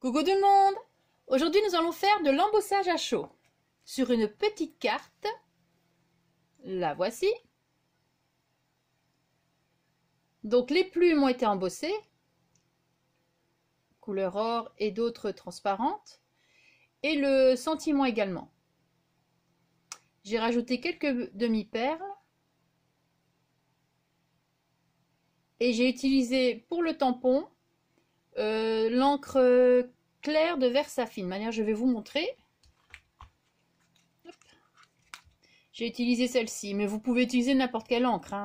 Coucou tout le monde! Aujourd'hui nous allons faire de l'embossage à chaud sur une petite carte. La voici. Donc les plumes ont été embossées, couleur or et d'autres transparentes, et le sentiment également. J'ai rajouté quelques demi-perles et j'ai utilisé pour le tampon l'encre claire de Versafine. De manière, je vais vous montrer. J'ai utilisé celle-ci, mais vous pouvez utiliser n'importe quelle encre.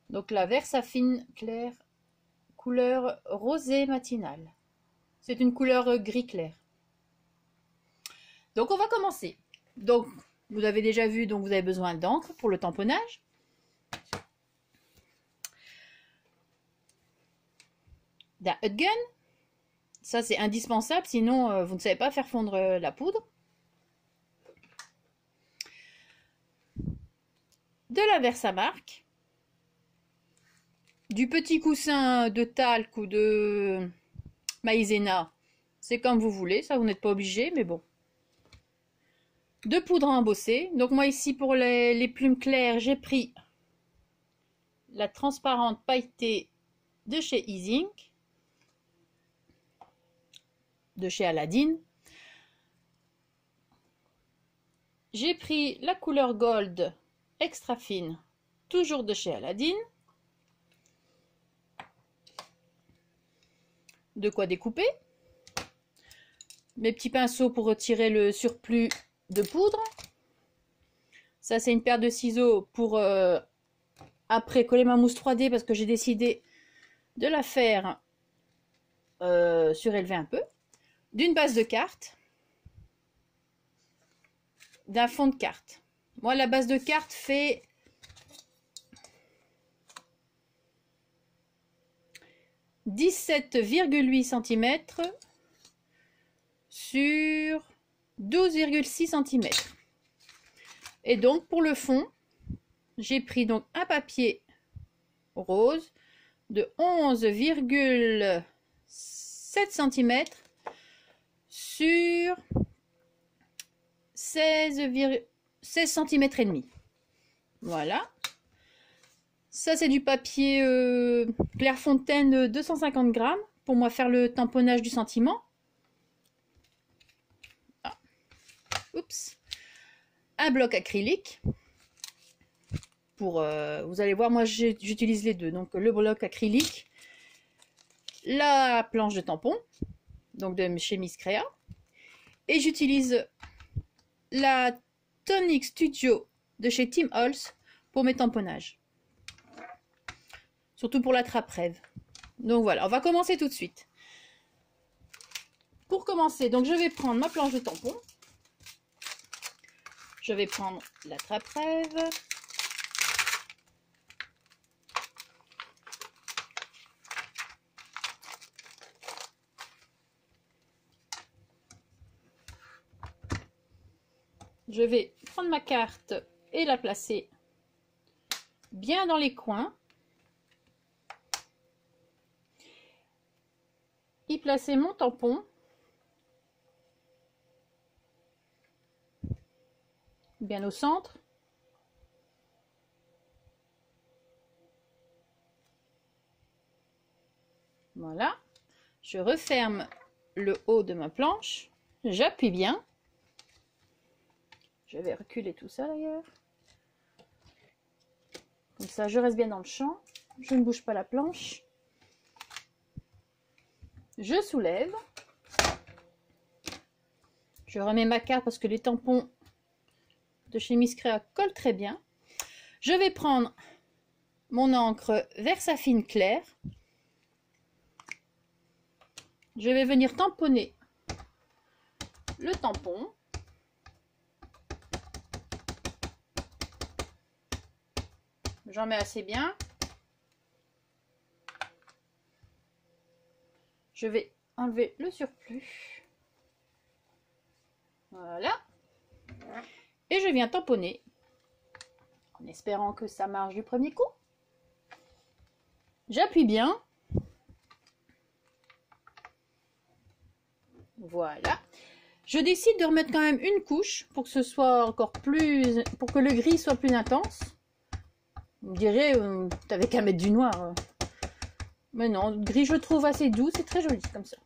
Donc la Versafine claire, couleur rosée matinale. C'est une couleur gris clair. Donc on va commencer. Donc vous avez déjà vu, donc vous avez besoin d'encre pour le tamponnage. D'un hot gun. Ça c'est indispensable, sinon vous ne savez pas faire fondre la poudre. De la Versamark. Du petit coussin de talc ou de maïzena. C'est comme vous voulez, ça vous n'êtes pas obligé, mais bon. De poudre à embosser. Donc moi ici pour les plumes claires, j'ai pris la transparente pailletée de chez Easink, de chez Aladdin. J'ai pris la couleur gold extra fine, toujours de chez Aladdin. De quoi découper. Mes petits pinceaux pour retirer le surplus de poudre. Ça c'est une paire de ciseaux pour après coller ma mousse 3D parce que j'ai décidé de la faire surélever un peu. D'une base de carte. D'un fond de carte. Moi la base de carte fait 17,8 cm sur 12,6 cm. Et donc pour le fond, j'ai pris donc un papier rose de 11,7 cm sur 16 cm et demi. Voilà. Ça c'est du papier Clairefontaine 250 grammes pour moi faire le tamponnage du sentiment. Ah. Oups. Un bloc acrylique. Pour, vous allez voir, moi j'utilise les deux. Donc le bloc acrylique, la planche de tampon, donc de chez Miss Créa. Et j'utilise la Tonic Studio de chez Tim Holtz pour mes tamponnages. Surtout pour la trappe-rêve. Donc voilà, on va commencer tout de suite. Pour commencer, donc je vais prendre ma planche de tampon. Je vais prendre la trappe-rêve. Je vais prendre ma carte et la placer bien dans les coins. Y placer mon tampon. Bien au centre. Voilà. Je referme le haut de ma planche. J'appuie bien. Je vais reculer tout ça d'ailleurs. Comme ça, je reste bien dans le champ. Je ne bouge pas la planche. Je soulève. Je remets ma carte parce que les tampons de chez Miss Créa collent très bien. Je vais prendre mon encre Versafine claire. Je vais venir tamponner le tampon. J'en mets assez bien. Je vais enlever le surplus. Voilà. Et je viens tamponner en espérant que ça marche du premier coup. J'appuie bien. Voilà. Je décide de remettre quand même une couche pour que ce soit encore plus, pour que le gris soit plus intense. Vous me direz, t'avais qu'à mettre du noir. Mais non, le gris je trouve assez doux, c'est très joli comme ça.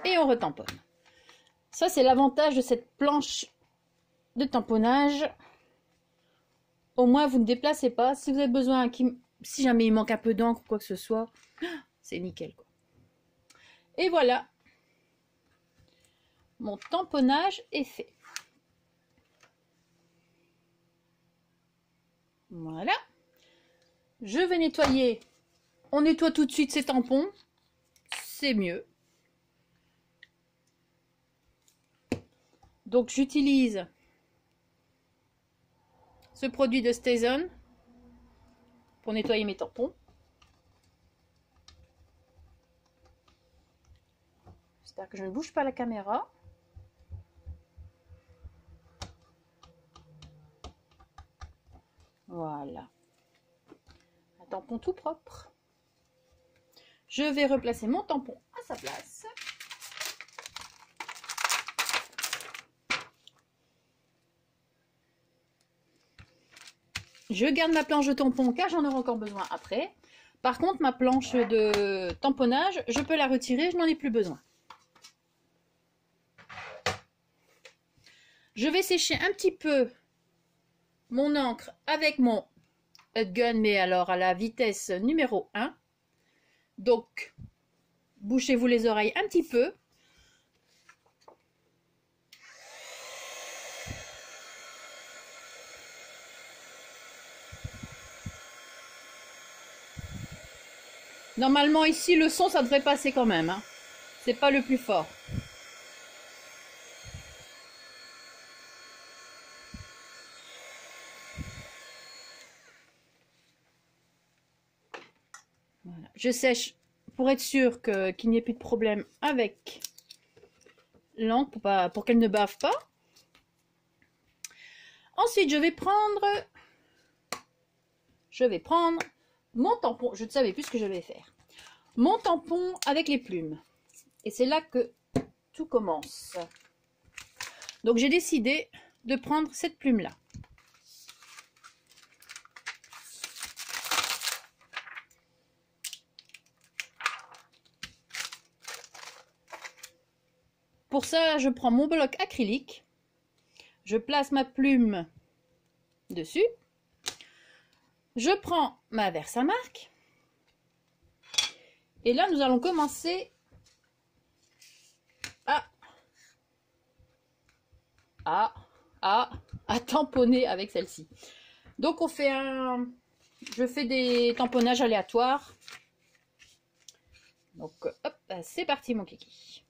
Et on retamponne. Ça c'est l'avantage de cette planche de tamponnage. Au moins vous ne déplacez pas. Si vous avez besoin, si jamais il manque un peu d'encre ou quoi que ce soit, c'est nickel quoi. Et voilà, mon tamponnage est fait. Voilà. Je vais nettoyer. On nettoie tout de suite ces tampons. C'est mieux. Donc j'utilise ce produit de StazOn pour nettoyer mes tampons. J'espère que je ne bouge pas la caméra. Voilà. Un tampon tout propre. Je vais replacer mon tampon à sa place. Je garde ma planche de tampon car j'en aurai encore besoin après. Par contre, ma planche de tamponnage, je peux la retirer, je n'en ai plus besoin. Je vais sécher un petit peu mon encre avec mon Hot Gun, mais alors à la vitesse numéro 1. Donc, bouchez-vous les oreilles un petit peu. Normalement, ici, le son, ça devrait passer quand même. Hein. C'est pas le plus fort. Voilà. Je sèche pour être sûr qu'il n'y ait plus de problème avec l'encre pour qu'elle ne bave pas. Ensuite, je vais prendre mon tampon. Je ne savais plus ce que je vais faire. Mon tampon avec les plumes. Et c'est là que tout commence. Donc, j'ai décidé de prendre cette plume-là. Pour ça, je prends mon bloc acrylique. Je place ma plume dessus. Je prends ma Versamark. Et là, nous allons commencer à tamponner avec celle-ci. Donc, je fais des tamponnages aléatoires. Donc, hop, c'est parti, mon kiki.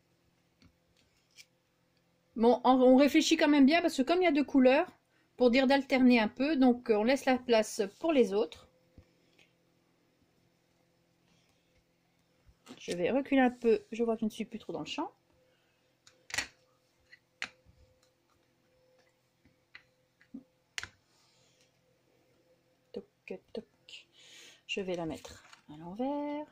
Bon, on réfléchit quand même bien parce que comme il y a deux couleurs, pour dire d'alterner un peu, donc on laisse la place pour les autres. Je vais reculer un peu, je vois que je ne suis plus trop dans le champ. Toc, toc. Je vais la mettre à l'envers.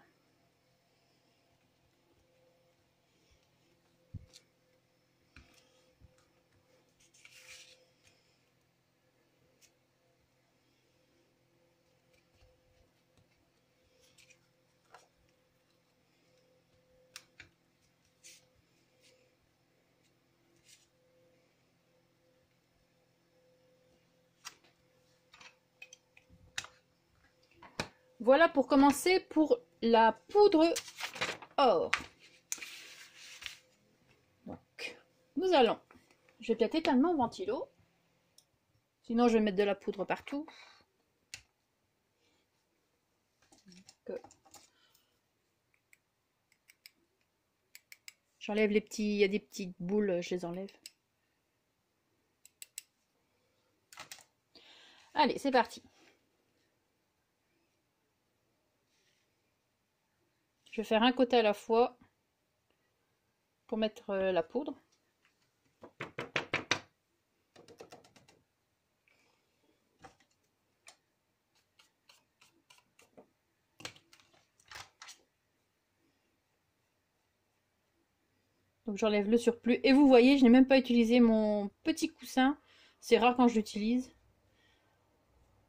Voilà pour commencer pour la poudre or. Donc, nous allons... Je vais peut-être éteindre mon ventilo. Sinon, je vais mettre de la poudre partout. J'enlève les petits... Il y a des petites boules, je les enlève. Allez, c'est parti. Je vais faire un côté à la fois pour mettre la poudre. Donc j'enlève le surplus. Et vous voyez, je n'ai même pas utilisé mon petit coussin. C'est rare quand je l'utilise.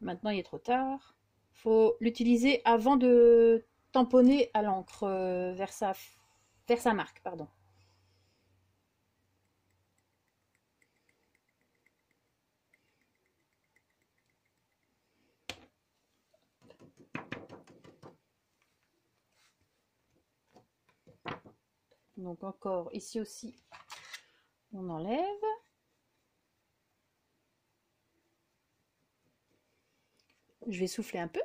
Maintenant, il est trop tard. Il faut l'utiliser avant de tamponner à l'encre vers sa marque, pardon. Donc encore ici aussi, on enlève. Je vais souffler un peu.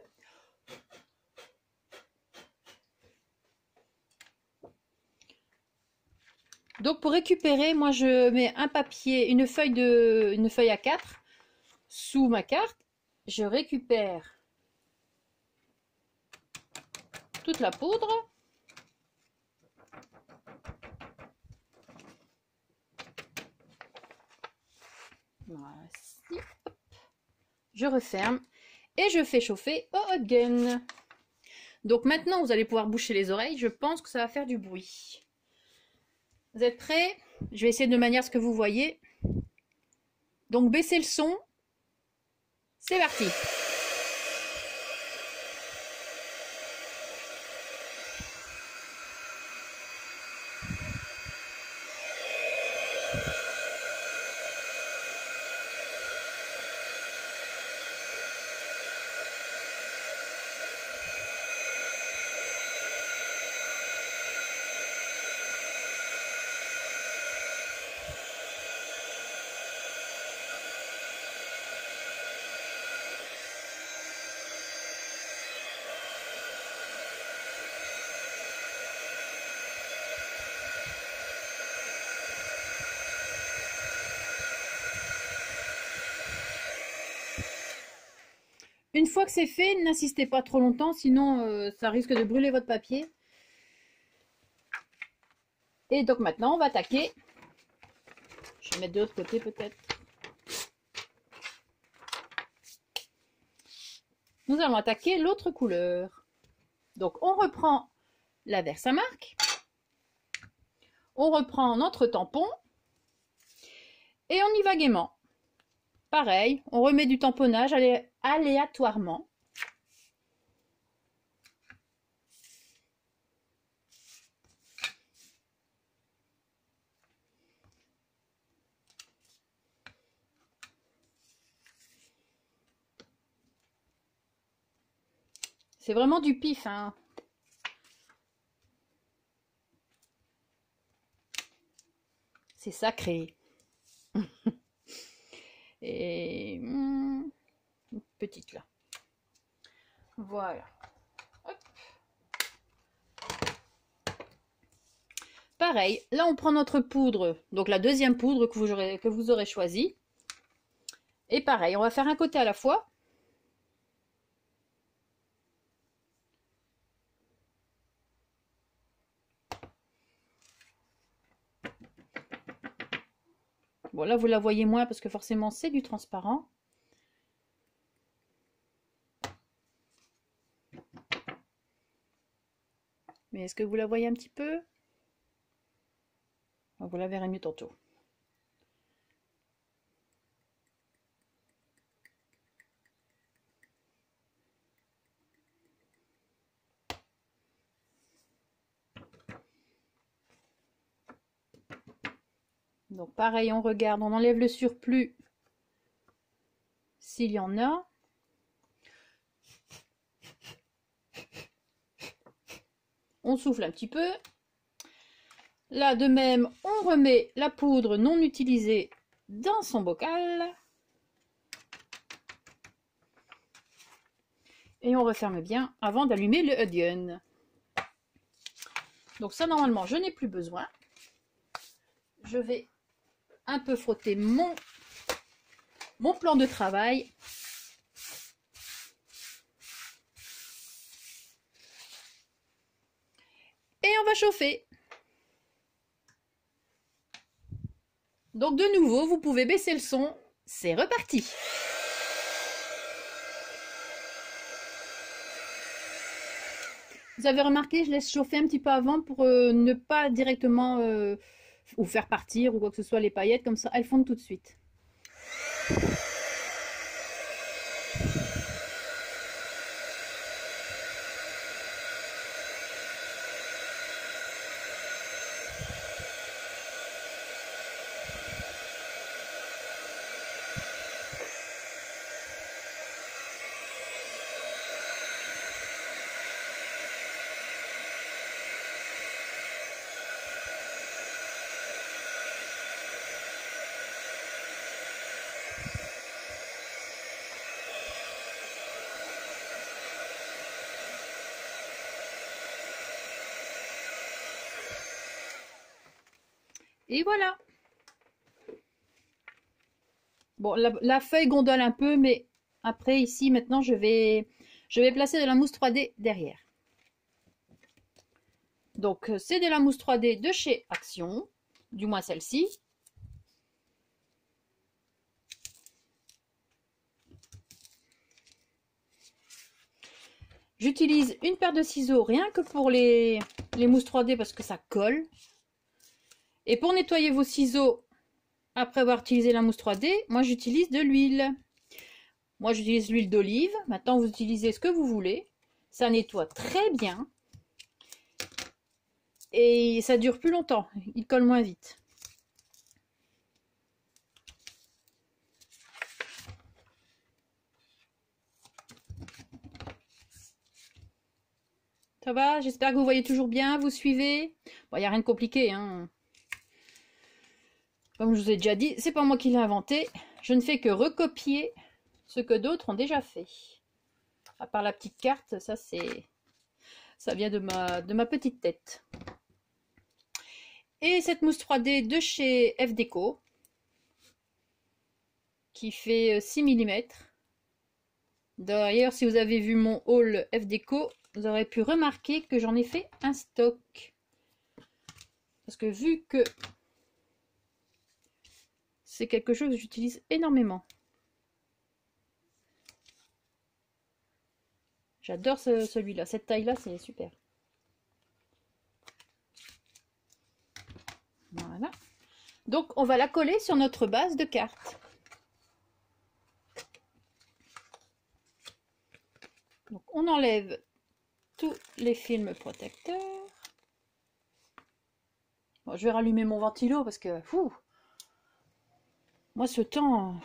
Donc pour récupérer, moi je mets un papier, une feuille A4 sous ma carte. Je récupère toute la poudre. Voici. Je referme et je fais chauffer au hot gun. Donc maintenant vous allez pouvoir boucher les oreilles. Je pense que ça va faire du bruit. Vous êtes prêts? Je vais essayer de manière à ce que vous voyez. Donc baissez le son. C'est parti. Une fois que c'est fait, n'insistez pas trop longtemps, sinon ça risque de brûler votre papier. Et donc maintenant, on va attaquer. Je vais mettre de l'autre côté peut-être. Nous allons attaquer l'autre couleur. Donc on reprend la Versamark. On reprend notre tampon. Et on y va gaiement. Pareil, on remet du tamponnage aléatoirement. C'est vraiment du pif, hein. C'est sacré. Et une petite là. Voilà. Hop. Pareil, là on prend notre poudre, donc la deuxième poudre que vous aurez choisie. Et pareil, on va faire un côté à la fois. Bon, là vous la voyez moins parce que forcément c'est du transparent. Mais est-ce que vous la voyez un petit peu? Vous la verrez mieux tantôt. Donc pareil, on regarde, on enlève le surplus s'il y en a. On souffle un petit peu. Là, de même, on remet la poudre non utilisée dans son bocal. Et on referme bien avant d'allumer le hot gun. Donc ça, normalement, je n'ai plus besoin. Je vais un peu frotter mon plan de travail. Et on va chauffer. Donc de nouveau, vous pouvez baisser le son. C'est reparti. Vous avez remarqué, je laisse chauffer un petit peu avant pour ne pas directement ou faire partir ou quoi que ce soit les paillettes, comme ça elles fondent tout de suite. Et voilà. Bon, la feuille gondole un peu, mais après ici, maintenant, je vais placer de la mousse 3D derrière. Donc, c'est de la mousse 3D de chez Action, du moins celle-ci. J'utilise une paire de ciseaux rien que pour les mousses 3D parce que ça colle. Et pour nettoyer vos ciseaux, après avoir utilisé la mousse 3D, moi j'utilise de l'huile. Moi j'utilise l'huile d'olive. Maintenant vous utilisez ce que vous voulez. Ça nettoie très bien. Et ça dure plus longtemps. Il colle moins vite. Ça va? J'espère que vous voyez toujours bien. Vous suivez? Bon, il n'y a rien de compliqué, hein. Comme je vous ai déjà dit, c'est pas moi qui l'ai inventé. Je ne fais que recopier ce que d'autres ont déjà fait. À part la petite carte, ça vient de ma petite tête. Et cette mousse 3D de chez FDeco, qui fait 6 mm. D'ailleurs, si vous avez vu mon haul FDeco, vous aurez pu remarquer que j'en ai fait un stock. Parce que vu que c'est quelque chose que j'utilise énormément. J'adore celui-là. Cette taille-là, c'est super. Voilà. Donc, on va la coller sur notre base de carte. Donc, on enlève tous les films protecteurs. Bon, je vais rallumer mon ventilo parce que... moi, ce temps...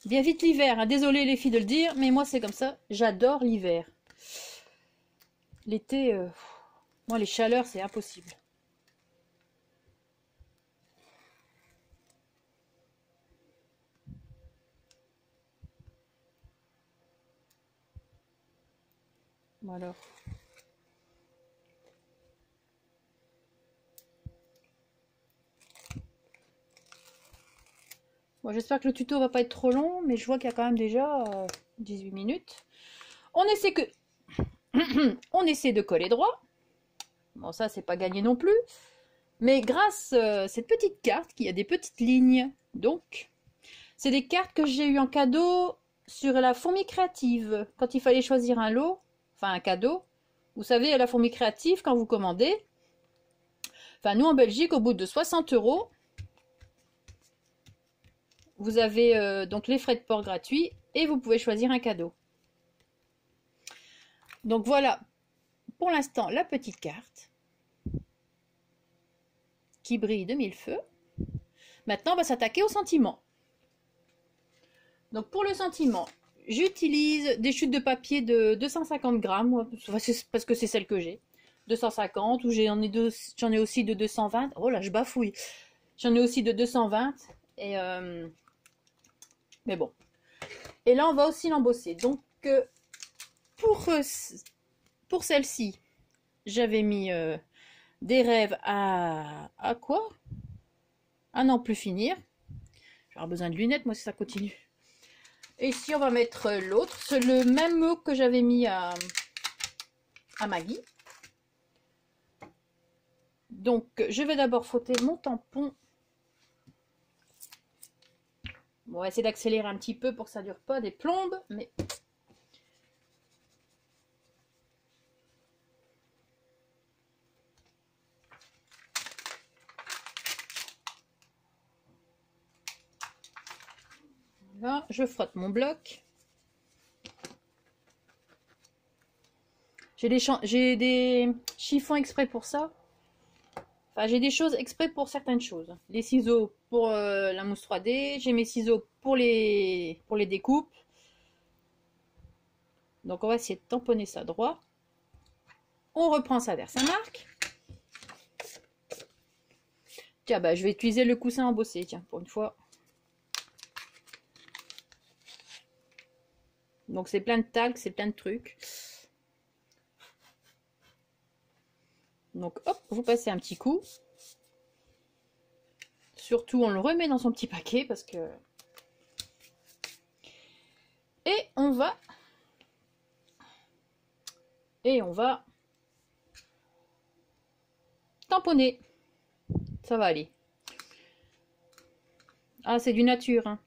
bien vite l'hiver. Hein. Désolée les filles de le dire, mais moi, c'est comme ça. J'adore l'hiver. L'été, moi, les chaleurs, c'est impossible. Bon alors. Bon, j'espère que le tuto va pas être trop long, mais je vois qu'il y a quand même déjà 18 minutes. On essaie que... on essaie de coller droit. Bon, ça, c'est pas gagné non plus. Mais grâce à cette petite carte, qui a des petites lignes, donc, c'est des cartes que j'ai eu en cadeau sur la Fourmi Créative. Quand il fallait choisir un lot, enfin un cadeau, vous savez, à la Fourmi Créative, quand vous commandez, enfin nous en Belgique, au bout de 60 €, vous avez donc les frais de port gratuits et vous pouvez choisir un cadeau. Donc voilà, pour l'instant, la petite carte qui brille de mille feux. Maintenant, on va s'attaquer au sentiment. Donc pour le sentiment, j'utilise des chutes de papier de 250 grammes, parce que c'est celle que j'ai. 250, ou j'en ai aussi de 220. Oh là, je bafouille. J'en ai aussi de 220. Mais bon. Et là, on va aussi l'embosser. Donc, pour celle-ci, j'avais mis des rêves à quoi? À n'en plus finir. J'aurai besoin de lunettes, moi, si ça continue. Et ici, on va mettre l'autre. C'est le même mot que j'avais mis à Maggie. Donc, je vais d'abord frotter mon tampon. Bon, on va essayer d'accélérer un petit peu pour que ça ne dure pas des plombes, mais... je frotte mon bloc. J'ai des chiffons exprès pour ça. Enfin, j'ai des choses exprès pour certaines choses. Les ciseaux pour la mousse 3D. J'ai mes ciseaux pour les découpes. Donc, on va essayer de tamponner ça droit. On reprend ça vers sa marque. Tiens, bah, je vais utiliser le coussin embossé, tiens, pour une fois. Donc, c'est plein de tags, c'est plein de trucs. Donc, hop, vous passez un petit coup. Surtout, on le remet dans son petit paquet parce que... Et on va tamponner. Ça va aller. Ah, c'est du nature, hein.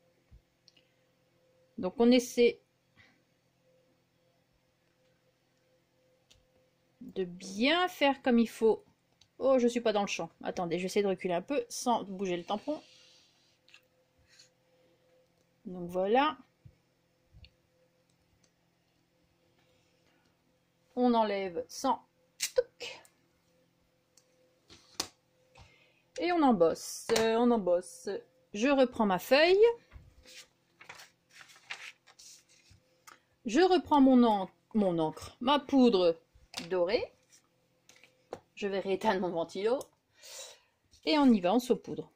Donc, on essaie de bien faire comme il faut. Oh, je suis pas dans le champ. Attendez, je vais essayer de reculer un peu sans bouger le tampon. Donc voilà. On enlève sans touc. Et on embosse. On embosse. Je reprends ma feuille. Je reprends mon encre, ma poudre dorée. Je vais rééteindre mon ventilo. Et on y va, on saupoudre.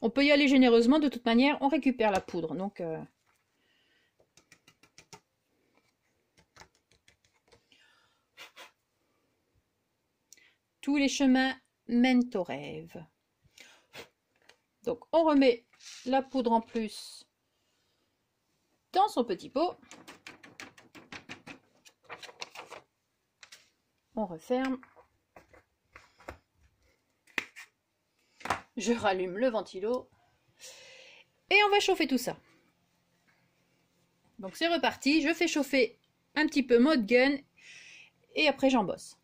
On peut y aller généreusement, de toute manière, on récupère la poudre. Donc, tous les chemins mènent au rêve. Donc, on remet la poudre en plus dans son petit pot. On referme. Je rallume le ventilo. Et on va chauffer tout ça. Donc c'est reparti. Je fais chauffer un petit peu mode gun. Et après j'embosse.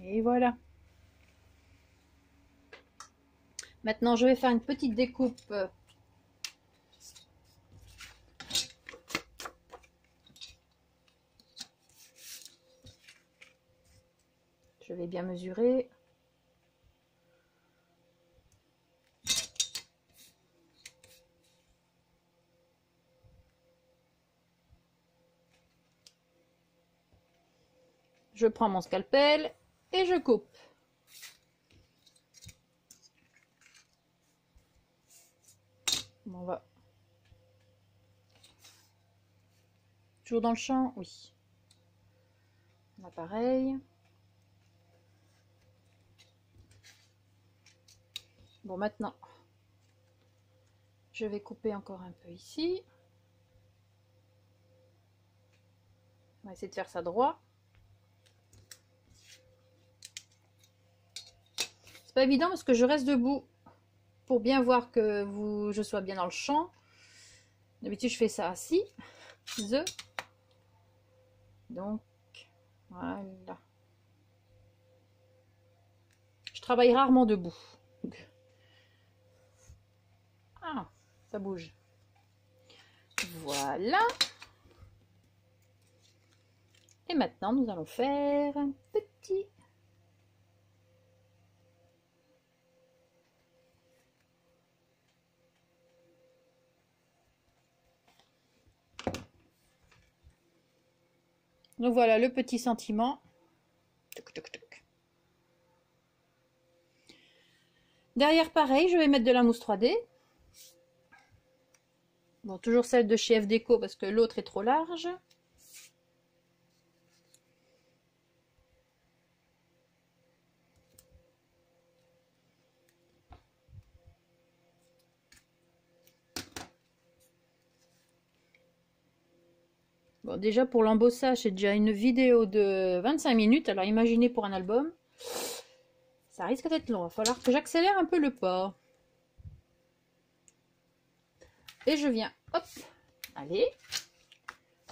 Et voilà. Maintenant, je vais faire une petite découpe. Je vais bien mesurer. Je prends mon scalpel et je coupe. On va. Toujours dans le champ, oui. Là, pareil. Bon, maintenant, je vais couper encore un peu ici. On va essayer de faire ça droit. C'est pas évident parce que je reste debout pour bien voir que je sois bien dans le champ. D'habitude, je fais ça assis. Donc, voilà. Je travaille rarement debout. Ah, ça bouge. Voilà. Et maintenant, nous allons faire un petit... Donc voilà le petit sentiment. Derrière, pareil, je vais mettre de la mousse 3D. Bon, toujours celle de chez F Déco parce que l'autre est trop large. Bon, Bon, déjà pour l'embossage, c'est déjà une vidéo de 25 minutes. Alors imaginez pour un album, ça risque d'être long. Il va falloir que j'accélère un peu le pas. Et je viens, hop, allez.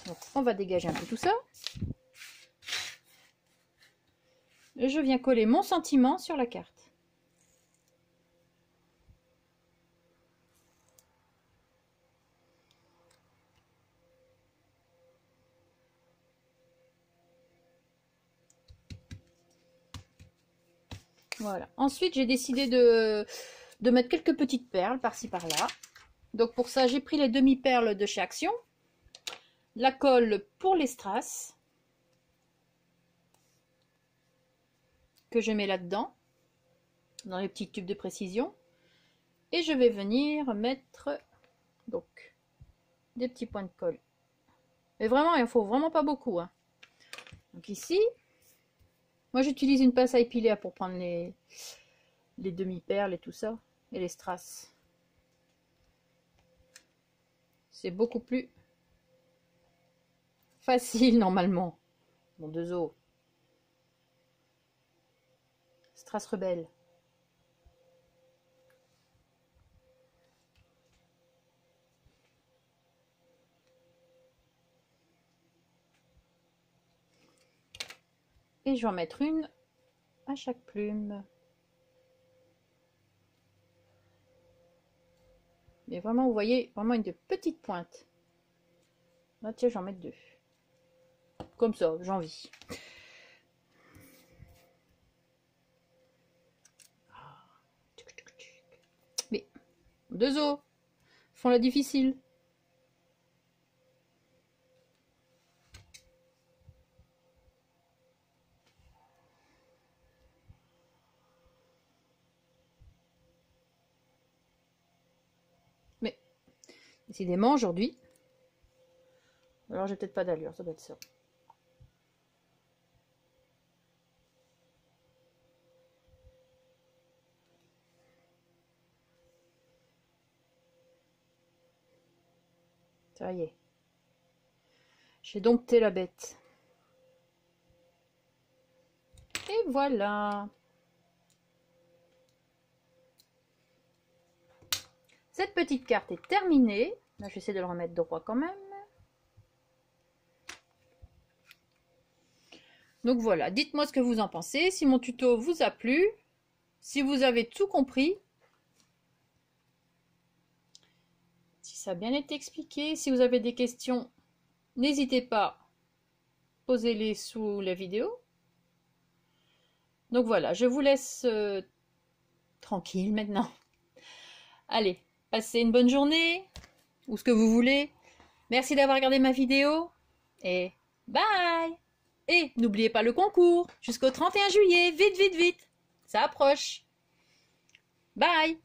Donc, on va dégager un peu tout ça. Et je viens coller mon sentiment sur la carte. Voilà. Ensuite, j'ai décidé de mettre quelques petites perles par-ci par-là. Donc pour ça, j'ai pris les demi-perles de chez Action. La colle pour les strass. Que je mets là-dedans. Dans les petits tubes de précision. Et je vais venir mettre donc des petits points de colle. Mais vraiment, il ne faut vraiment pas beaucoup. Hein. Donc ici, moi j'utilise une pince à épiler pour prendre les demi-perles et tout ça. Et les strass. C'est beaucoup plus facile normalement. Bon, deux os. Strass rebelle. Et je vais en mettre une à chaque plume. Mais vraiment, vous voyez, vraiment une petite pointe. Là, tiens, j'en mets deux. Comme ça, j'ai envie. Mais, deux os font la difficile. Mais, décidément, aujourd'hui, alors j'ai peut-être pas d'allure, ça doit être ça. Ça y est. J'ai dompté la bête. Et voilà. Cette petite carte est terminée. Là, j'essaie de le remettre droit quand même. Donc voilà, dites-moi ce que vous en pensez. Si mon tuto vous a plu, si vous avez tout compris, si ça a bien été expliqué, si vous avez des questions, n'hésitez pas, posez-les sous la vidéo. Donc voilà, je vous laisse tranquille maintenant. Allez, passez une bonne journée, ou ce que vous voulez. Merci d'avoir regardé ma vidéo, et bye! Et n'oubliez pas le concours, jusqu'au 31 juillet, vite, vite, vite! Ça approche! Bye!